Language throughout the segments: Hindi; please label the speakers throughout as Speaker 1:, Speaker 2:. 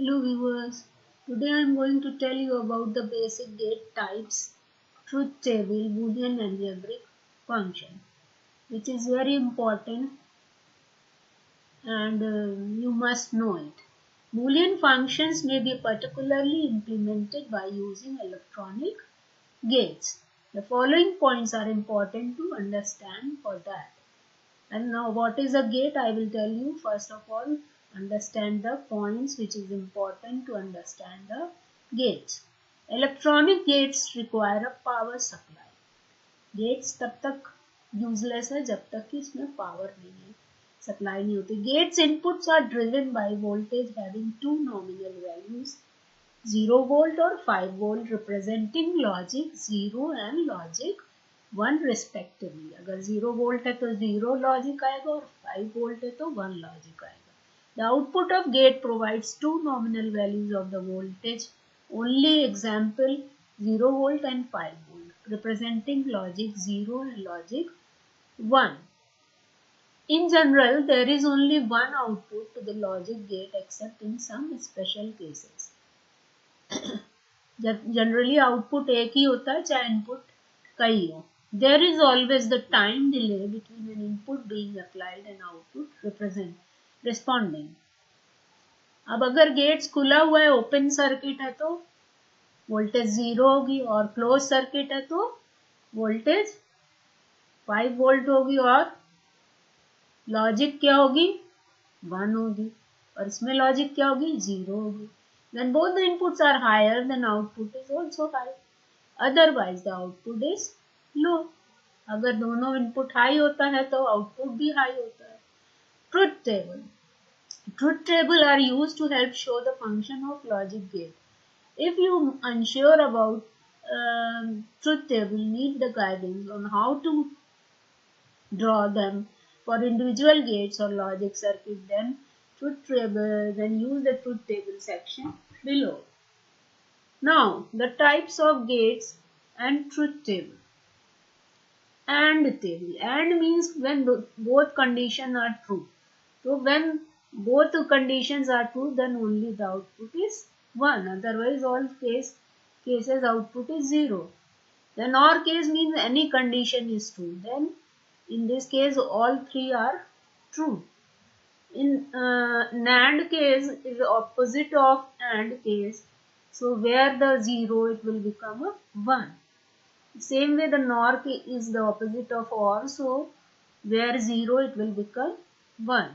Speaker 1: Hello viewers, today I am going to tell you about the basic gate types, truth table, Boolean algebraic function, which is very important and you must know it. Boolean functions may be particularly implemented by using electronic gates. The following points are important to understand for that. And now what is a gate? I will tell you. First of all, understand the points which is important to understand the gates. Electronic gates require a power supply. Gates तब तक useless है जब तक कि इसमें power नहीं है, supply नहीं होती. Gates inputs are driven by voltage having two nominal values, 0 volt or 5 volt, representing logic 0 and logic 1 respectively. अगर 0 volt है तो 0 logic आएगा और 5 volt है तो 1 logic आएगा. The output of gate provides two nominal values of the voltage. Only example 0 volt and 5 volt, representing logic 0 and logic 1. In general, there is only one output to the logic gate except in some special cases. Generally output एक ही होता है चाहे input कई हो. There is always the time delay between an input being applied and output responding. अब अगर गेट्स खुला हुआ है, ओपन सर्किट है, तो वोल्टेज 0 होगी और क्लोज सर्किट है तो वोल्टेज 5 वोल्ट होगी और लॉजिक क्या होगी 1 होगी और इसमें लॉजिक क्या होगी 0 होगी. When both the inputs are higher, then output is also high. Otherwise, the output is low. अगर दोनों इनपुट हाई होता है तो आउटपुट भी हाई होता है. Truth table. Truth table are used to help show the function of logic gate. If you unsure about truth table, need the guidance on how to draw them for individual gates or logic circuit, then use the truth table section below. Now, the types of gates and truth table. AND table. AND means when both conditions are true. So, when both conditions are true, then only the output is 1. Otherwise, all cases output is 0. Then OR case means any condition is true. Then, in this case, all three are true. In NAND case is the opposite of AND case. So, where the 0, it will become a 1. Same way the NOR is the opposite of OR. So, where 0, it will become 1.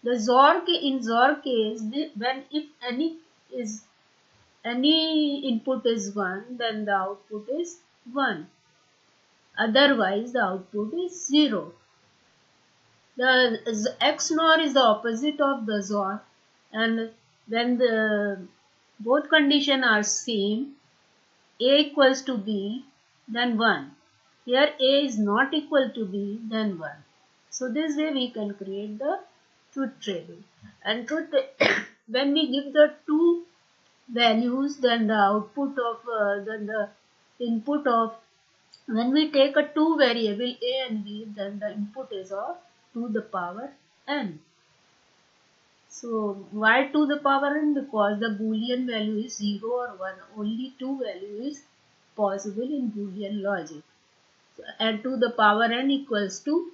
Speaker 1: The in XOR case, when if any input is 1, then the output is 1. Otherwise, the output is 0. The XNOR is the opposite of the XOR, and when both conditions are same, A equals to B, then 1. Here A is not equal to B, then 1. So this way we can create the truth table. And when we give the two values, then the output of then the input of, when we take a two variable A and B, then the input is of 2 the power n. So why 2 the power n? Because the Boolean value is 0 or 1. Only 2 value is possible in Boolean logic. So add to the power n equals to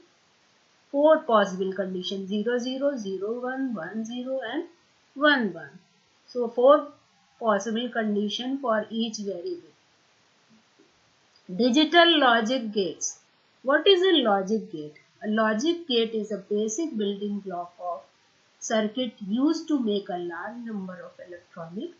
Speaker 1: 4 possible conditions, 0, 0, 0, 1, 1, 0 and 1, 1. So 4 possible conditions for each variable. Digital logic gates. What is a logic gate? A logic gate is a basic building block of circuit used to make a large number of electronic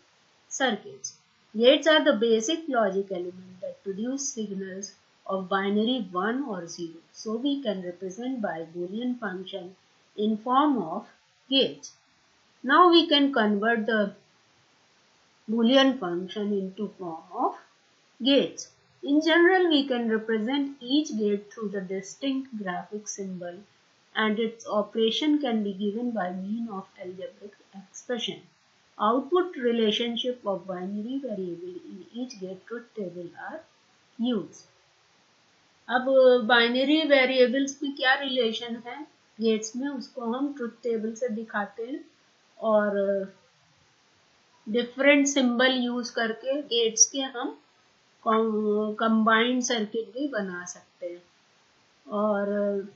Speaker 1: circuits. Gates are the basic logic element that produce signals of binary 1 or 0. So we can represent by Boolean function in form of gates. Now we can convert the Boolean function into form of gates. In general, we can represent each gate through the distinct graphic symbol, and its operation can be given by means of algebraic expression. Output relationship of binary variable in each gate truth table are used. अब बाइनरी वेरिएबल्स में क्या रिलेशन है गेट्स में, उसको हम ट्रुथ टेबल से दिखाते हैं और डिफरेंट सिंबल यूज करके गेट्स के हम कंबाइंड सर्किट भी बना सकते हैं। और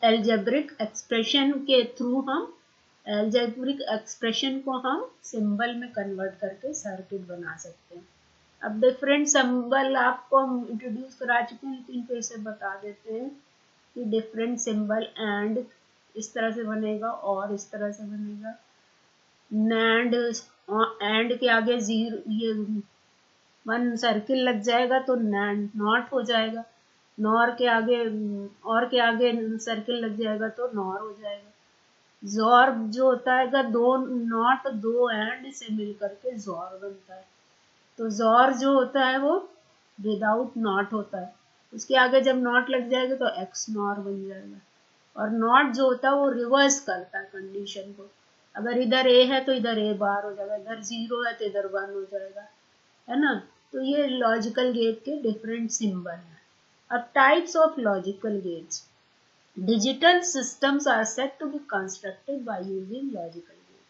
Speaker 1: एल्जेब्रिक एक्सप्रेशन के थ्रू हम एल्जेब्रिक एक्सप्रेशन को हम सिंबल में कन्वर्ट करके सर्किट बना सकते हैं। अब डिफरेंट सिंबल आपको हम इंट्रोड्यूस करा चुके हैं, लेकिन फिर से बता देते हैं कि डिफरेंट सिंबल एंड इस तरह से बनेगा और इस तरह से बनेगा। नैंड एंड के आगे जीरो, ये वन सर्किल लग जाएगा तो नैंड नॉट हो जाएगा। नॉर के आगे और के आगे सर्किल लग जाएगा तो नॉर हो जाएगा। जॉर जो होता है दो नॉट दो एंड से मिलकर के जॉर बनता है। तो जॉर जो होता है वो विदाउट नॉट होता है, उसके आगे जब नॉट लग जाएगा तो एक्स नॉर बन जाएगा। और नॉट जो होता है वो रिवर्स करता है कंडीशन को। अगर इधर ए है तो इधर ए बार हो जाएगा, इधर जीरो है तो इधर वन हो जाएगा, है ना। तो ये लॉजिकल गेट के डिफरेंट सिंबल हैं। अब types of logical gates. Digital systems are said to be constructed by using logical gates.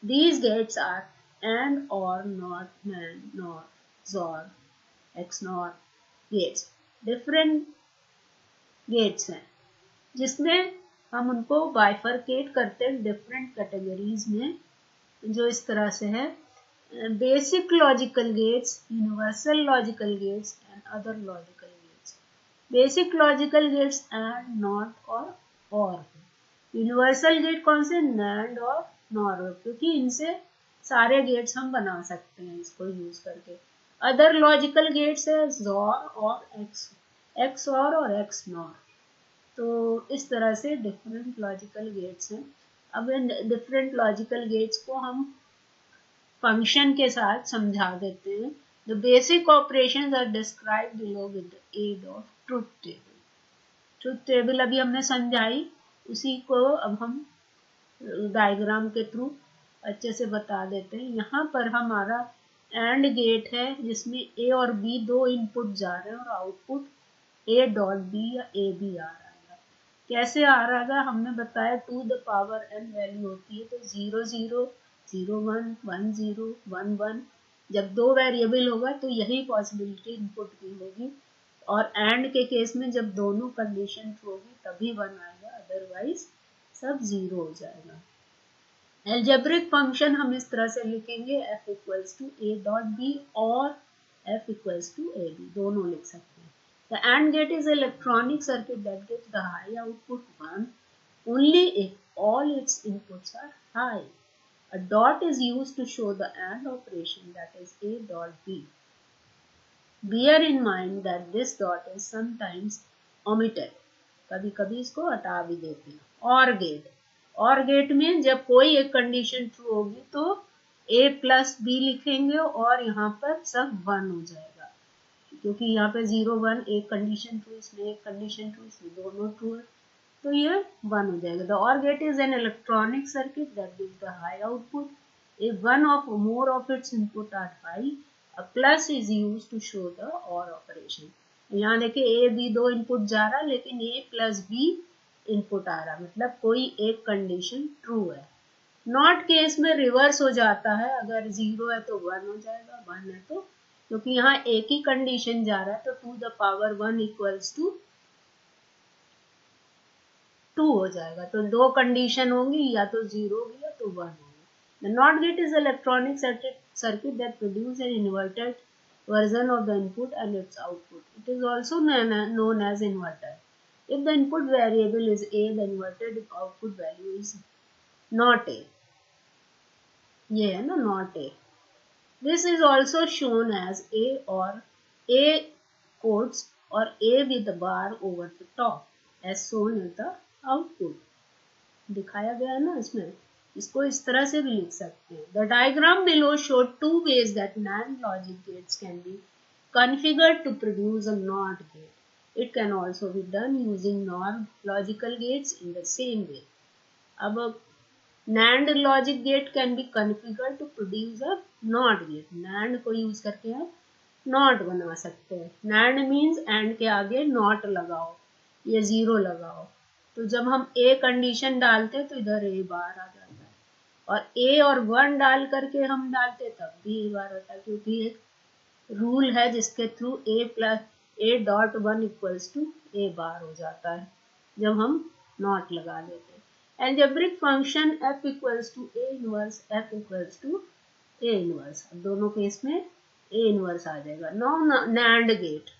Speaker 1: These gates are AND, OR, NOT, NAND, NOR, XOR, XNOR gates. Different gates हैं जिसमें हम उनको बाइफरकेट करते हैं डिफरेंट कैटेगरीज में, जो इस तरह से है: basic logical gates, universal logical gates and other logical gates. Basic logical gates and, not or. Universal gate कौन से? नैंड और नॉर, क्योंकि इनसे सारे गेट्स हम बना सकते हैं इसको यूज करके। अदर लॉजिकल गेट्स है XOR और XOR और XNOR। तो इस तरह से डिफरेंट लॉजिकल गेट्स हैं। अब इन डिफरेंट लॉजिकल गेट्स को हम फंक्शन के साथ समझा देते हैं। The basic operations are described below with the aid of truth table. Truth table अभी हमने समझाई, उसी को अब हम डायग्राम के थ्रू अच्छे से बता देते हैं। यहाँ पर हमारा एंड गेट है जिसमें ए और बी दो इनपुट जा रहे हैं और आउटपुट ए डॉट बी या ए बी आ रहा है। कैसे आ रहा है? हमने बताया 2 द पावर n वैल्यू होती है, तो 0 0 0 1 1 0 1 1। जब दो वेरिएबल होगा तो यही पॉसिबिलिटी इनपुट की होगी, और एंड के केस में जब दोनों कंडीशन ट्रू होगी तभी 1 आएगा, अदरवाइज सब 0 हो जाएगा। एल्जेब्रिक फंक्शन हम इस तरह से लिखेंगे: f equals to a dot b और f equals to a b, दोनों लिख सकते हैं। The AND gate is an electronic circuit that gives the high output 1 only if all its inputs are high. A dot is used to show the AND operation, that is A dot B. Bear in mind that this dot is sometimes omitted. कभी कभी इसको हटा भी देते हैं। और गेट में जब कोई एक कंडीशन ट्रू होगी तो a प्लस बी लिखेंगे और यहाँ पर सब 1 हो जाएगा, क्योंकि यहाँ पे 0 1 एक कंडीशन ट्रू, इसमें एक कंडीशन ट्रू, इसमें दोनों ट्रू है, तो ये 1 हो जाएगा। The OR gate is an electronic circuit that gives the high output. If one or more of its input are high, a plus is used to show the OR operation. यहाँ देखिए a b दो इनपुट जा रहा है, लेकिन a प्लस b इनपुट आ रहा, मतलब कोई एक कंडीशन ट्रू है। नॉट केस में रिवर्स हो जाता है, अगर 0 है तो 1 हो जाएगा, 1 है तो, क्योंकि यहाँ एक ही कंडीशन जा रहा है तो 2 द पावर 1 इक्वल्स टू 2 हो जाएगा। तो दो कंडीशन होंगी, या तो 0 होगी या तो 1 होगी। The not gate is electronic circuit that produce an inverted version of the input and its output. It is also known as inverter. If the input variable is a, the inverted output value is not a. ये है ना not a. This is also shown as a or a quotes or a with a bar over the top as shown in the output. दिखाया गया है ना इसमें, इसको इस तरह से भी लिख सकते हैं। The diagram below showed two ways that NAND logic gates can be configured to produce a NOT gate. It can also be done using NOR logical gates in the same way. अब NAND logic gate can be configured to produce a NOT gate. NAND को यूज करके हम NOT बना सकते हैं। NAND means AND के आगे NOT लगाओ या 0 लगाओ, तो जब हम ए कंडीशन डालते हैं तो इधर ए बार आ जाता है, और ए और 1 डाल करके हम डालते तब भी ए बार होता, क्योंकि एक रूल है जिसके through a.1 equals to A bar हो जाता है जब हम नॉट लगा देते हैं। Algebraic function f equals to A inverse f equals to A inverse, दोनों केस में ए इनवर्स आ जाएगा। Now NAND gate,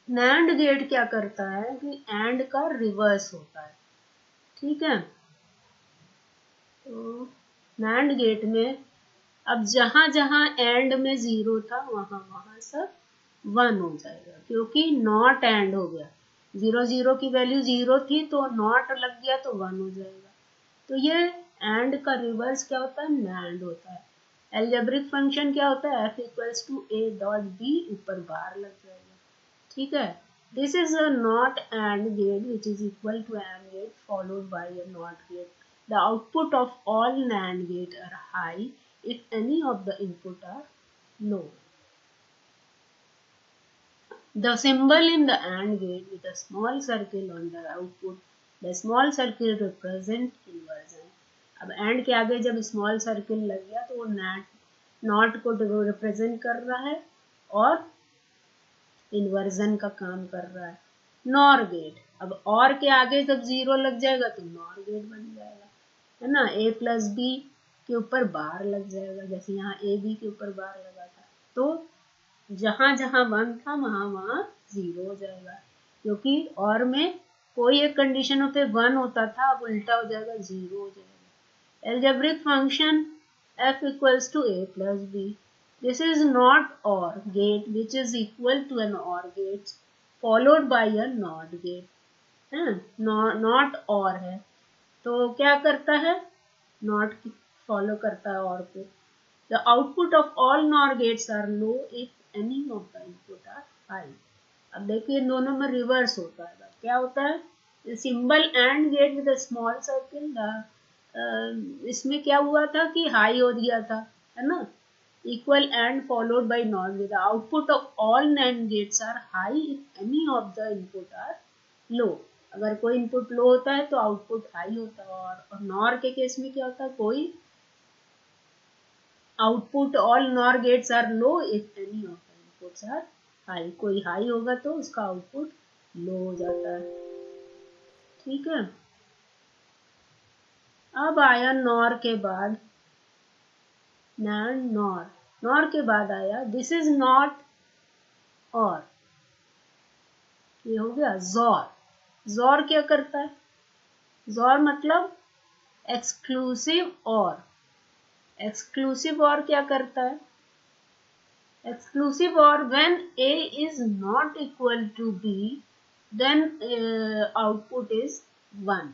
Speaker 1: NAND gate क्या करता है कि एंड का रिवर्स होता है, ठीक है। तो नैंड गेट में अब जहां जहां एंड में 0 था वहां वहां सब 1 हो जाएगा, क्योंकि नॉट एंड हो गया। 0 0 की वैल्यू 0 थी तो नॉट लग गया तो 1 हो जाएगा। तो ये एंड का रिवर्स क्या होता है, नैंड होता है। एल्जेब्रिक फंक्शन क्या होता है, f equals to a dot b, ऊपर बार लग जाएगा, ठीक है। This is a not and gate which is equal to and gate followed by a not gate. The output of all NAND gate are high if any of the input are low. The symbol in the AND gate with a small circle on the output, the small circle represent inversion. अब AND के आगे जब स्मॉल सर्किल लग गया तो वो नॉट को रिप्रेजेंट कर रहा है और इन्वर्जन का काम कर रहा है। नॉर गेट, अब और के आगे जब 0 लग जाएगा तो नॉर गेट बन जाएगा, है ना। a प्लस बी के ऊपर बार लग जाएगा, जैसे यहाँ ए बी के ऊपर बार लगा था, तो जहां जहां 1 था वहां वहां 0 हो जाएगा, क्योंकि और में कोई एक कंडीशन पे 1 होता था, अब उल्टा हो जाएगा, 0 हो जाएगा। Algebraic function f equals to a plus B. This is not OR gate which is equal to an OR gate followed by a NOT gate, है नॉट OR है तो क्या करता है, नॉट फॉलो करता है OR को। The output of all NOR gates are low if any of the input are high। अब देखिए इन दोनों में रिवर्स होता है, क्या होता है, symbol and gate with small circle, इसमें क्या हुआ था कि हाई हो गया था, है ना। Equal and followed by NOT gate. The output of all NAND gates are high if any of the input are low. अगर कोई इनपुट लो होता है तो आउटपुट हाई होता है, और नॉर के केस में क्या होता है, कोई output all NOR gates are low if any of the inputs are high, कोई हाई होगा तो उसका आउटपुट लो हो जाता है, ठीक है। अब आया नॉर के बाद NAND नॉर, नॉर के बाद आया दिस इज नॉट और, ये हो गया जोर। जोर क्या करता है, जोर मतलब एक्सक्लूसिव और। एक्सक्लूसिव और क्या करता है, exclusive or when a is not equal to b then output is 1।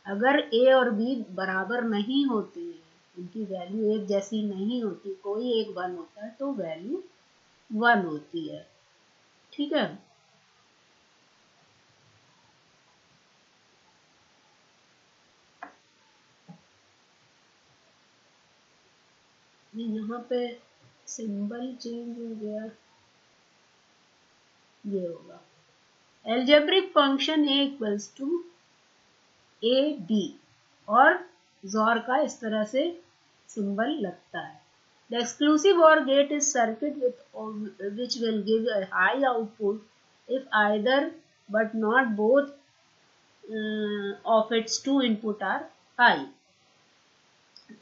Speaker 1: अगर a और b बराबर नहीं होते, उनकी वैल्यू एक जैसी नहीं होती, कोई एक 1 होता है तो वैल्यू 1 होती है, ठीक है। यहाँ पे सिंबल चेंज हो गया, ये होगा algebraic function a equals to A B, और जोर का इस तरह से सिंबल लगता है। The exclusive or gate is circuit which will give a high output if either but not both of its two input are high।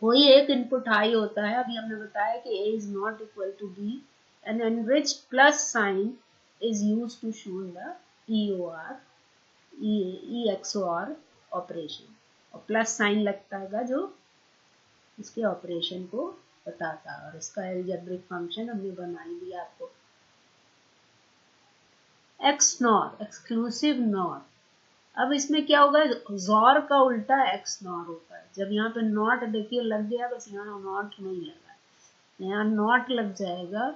Speaker 1: कोई एक इनपुट हाई होता है, अभी हमने बताया कि a is not equal to b, an enriched plus sign is used to show the EOR EXOR operation, और प्लस साइन लगता है जो इसके ऑपरेशन को बताता है, और इसका एल्जेब्रिक फंक्शन हमने बना ही दिया आपको। X nor, exclusive nor. अब इसमें क्या होगा, जोर का उल्टा एक्स नॉर होता है। जब यहाँ पे नॉट देखिए लग गया, बस यहाँ नॉट नहीं लगा, यहाँ नॉट लग जाएगा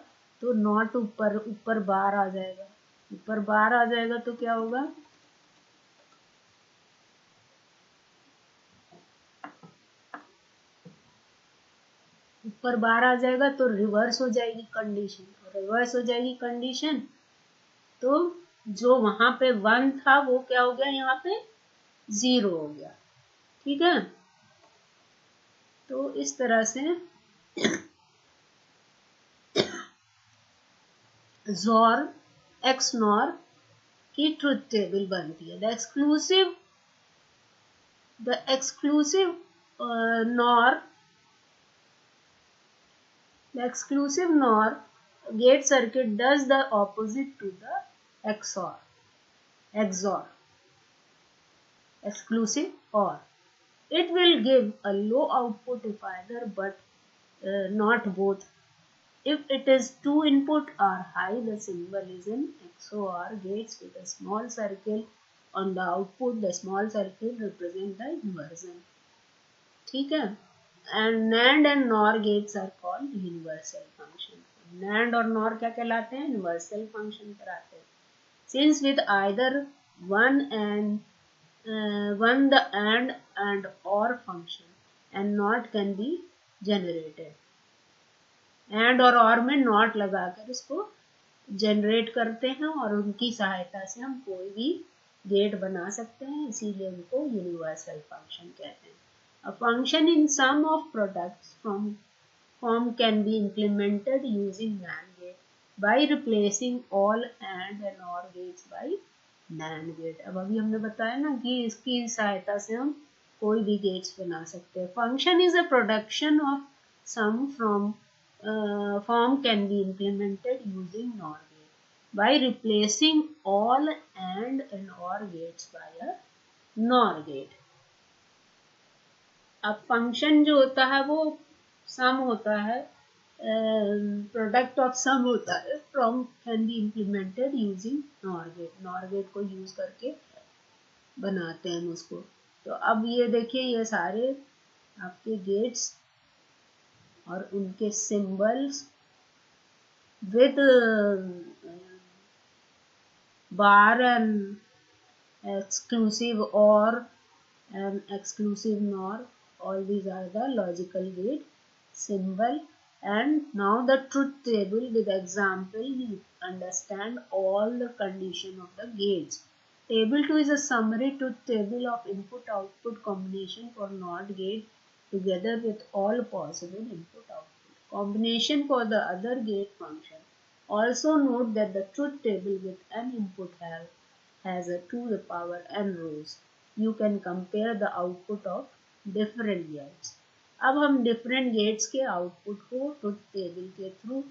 Speaker 1: तो नॉट ऊपर ऊपर बार आ जाएगा, ऊपर बार आ जाएगा तो क्या होगा, ऊपर बार आ जाएगा तो रिवर्स हो जाएगी कंडीशन, और रिवर्स हो जाएगी कंडीशन तो जो वहां पे 1 था वो क्या हो गया, यहाँ पे 0 हो गया, ठीक है। तो इस तरह से XOR XNOR की ट्रुथ टेबल बनती है। The exclusive NOR gate circuit does the opposite to the XOR exclusive OR. It will give a low output if either but not both. If it is two input are high, the symbol is in XOR gates with a small circle on the output. The small circle represent the inversion. ठीक है? And NAND and NOR gates are called universal function. NAND और NOR क्या कहलाते हैं? Universal function कहलाते हैं. Since with either one the and OR function and not can be generated. And और OR में नॉट लगाकर इसको जनरेट करते हैं और उनकी सहायता से हम कोई भी गेट बना सकते हैं, इसीलिए उनको यूनिवर्सल फंक्शन कहते हैं। A function in sum of products from form can be implemented using NAND gate by replacing all and OR gates by NAND gate. अब अभी हमने बताया ना कि इसकी सहायता से हम कोई भी गेट्स बना सकते हैं। Function is a production of sum from form can be implemented using NOR gate by replacing all and OR gates by a NOR gate। अब फंक्शन जो होता है वो सम होता है, प्रोडक्ट ऑफ सम होता है, from can be implemented using NOR gate. NOR gate को यूज करके बनाते हैं उसको। तो अब ये देखिए, ये सारे आपके गेट्स और उनके symbols with bar and exclusive OR and exclusive NOR, all these are the logical gate symbol. And now the truth table with example, we understand all the condition of the gates. Table 2 is a summary truth table of input output combination for NOT gate together with all possible input output combination for the other gate function. Also note that the truth table with n input has a to the power n rows. You can compare the output of different gates. अब हम different gates के output को truth table के through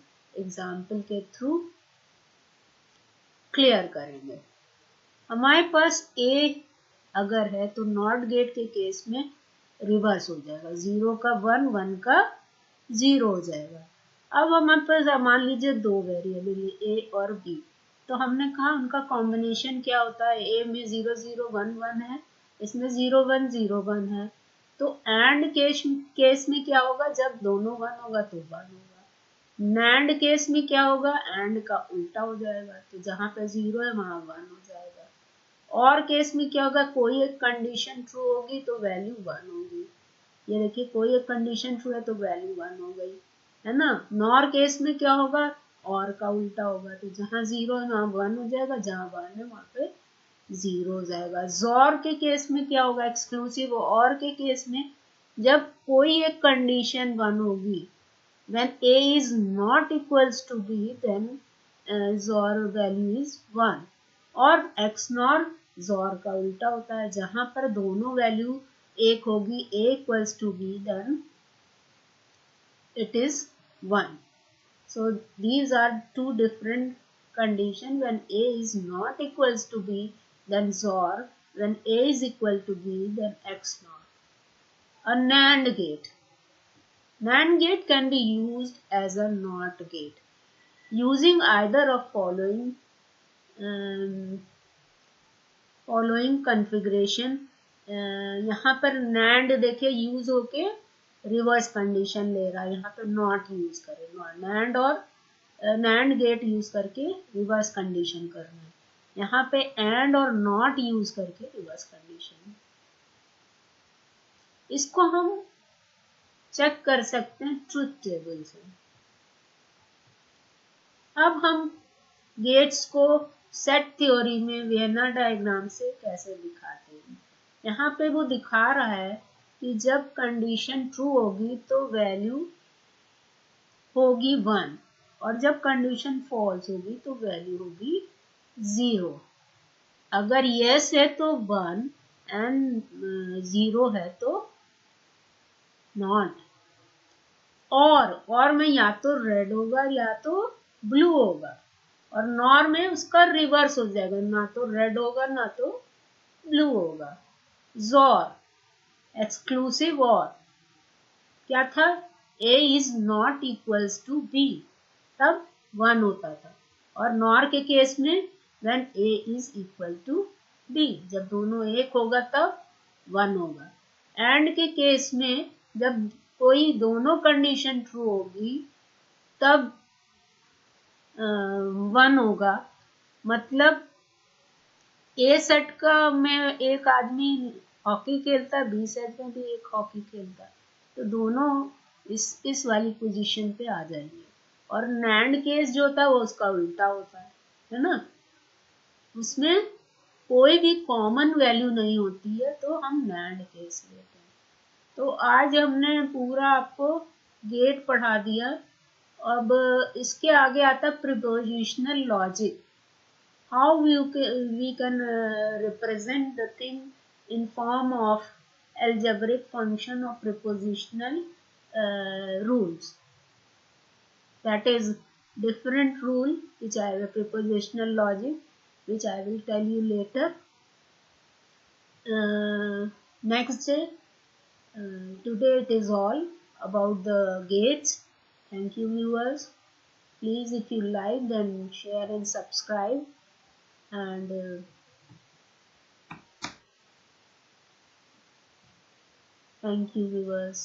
Speaker 1: example के through clear करेंगे। हमारे पास A अगर है तो NOT गेट के केस में रिवर्स हो जाएगा, 0 का 1, 1 का 0 हो जाएगा। अब हमारे पास मान लीजिए दो वेरिएबल A और B, तो हमने कहा उनका कॉम्बिनेशन क्या होता है, A में 0 0 1 1 है, इसमें 0 1 0 1 है। तो एंड केस में क्या होगा, जब दोनों 1 होगा तो 1 होगा। नैंड केस में क्या होगा, एंड का उल्टा हो जाएगा, तो जहां पे 0 है वहां 1 हो जाएगा। और केस में क्या होगा, कोई एक कंडीशन ट्रू होगी तो वैल्यू 1 होगी। ये देखिए, कोई एक कंडीशन ट्रू है तो वैल्यू 1 हो गई, है ना। नॉर केस में क्या होगा, और का उल्टा होगा, तो जहां 0 है वहां 1 हो जाएगा, जहां 1 है वहां पे 0 हो जाएगा। जोर के केस में क्या होगा, एक्सक्लूसिव और के केस में जब कोई एक कंडीशन 1 होगी, when A is not equals to B, then XOR value is 1। और XNOR XOR का उल्टा होता है, जहां पर दोनों वैल्यू एक होगी, A equals to B, then it is 1। So these are two different conditions. When A is not equals to B, then XOR. When A is equal to B, then XNOR। A NAND gate. NAND gate can be used as a NOT gate using either of following configuration। यहाँ पर NAND देखिए यूज होके रिवर्स कंडीशन ले रहा है, यहाँ पे नॉट यूज करें, NAND और NAND गेट यूज करके रिवर्स कंडीशन करना है, यहाँ पे एंड और नॉट यूज करके रिवर्स कंडीशन। इसको हम चेक कर सकते हैं ट्रुथ टेबल से। अब हम गेट्स को सेट थ्योरी में वियना डायग्राम से कैसे दिखाते हैं। यहाँ पे वो दिखा रहा है कि जब कंडीशन ट्रू होगी तो वैल्यू होगी 1 और जब कंडीशन फॉल्स होगी तो वैल्यू होगी 0। अगर यस है तो 1 एंड 0 है तो नॉट। और में या तो रेड होगा या तो ब्लू होगा और नॉर में उसका रिवर्स हो जाएगा, ना तो रेड होगा ना तो ब्लू होगा। जोर एक्सक्लूसिव और क्या था, A is not equals to B, तब 1 होता था। और नॉर के केस में when A is equal to B, जब दोनों एक होगा तब 1 होगा। एंड के केस में जब कोई दोनों कंडीशन ट्रू होगी तब 1 होगा। मतलब ए सेट का में एक आदमी हॉकी खेलता है, बी सेट में भी एक हॉकी खेलता है, तो दोनों इस वाली पोजीशन पे आ जाएंगे। और नैंड केस जो होता है वो उसका उल्टा होता है ना, उसमें कोई भी कॉमन वैल्यू नहीं होती है तो हम नैंड केस लेते हैं। तो आज हमने पूरा आपको गेट पढ़ा दिया। अब इसके आगे आता prepositional logic, how we can represent the thing in form of algebraic function of prepositional rules. That is different rule which I have a prepositional logic which I will tell you later. Next day, today it is all about the gates. Thank you viewers. Please, if you like, then share and subscribe. And thank you viewers.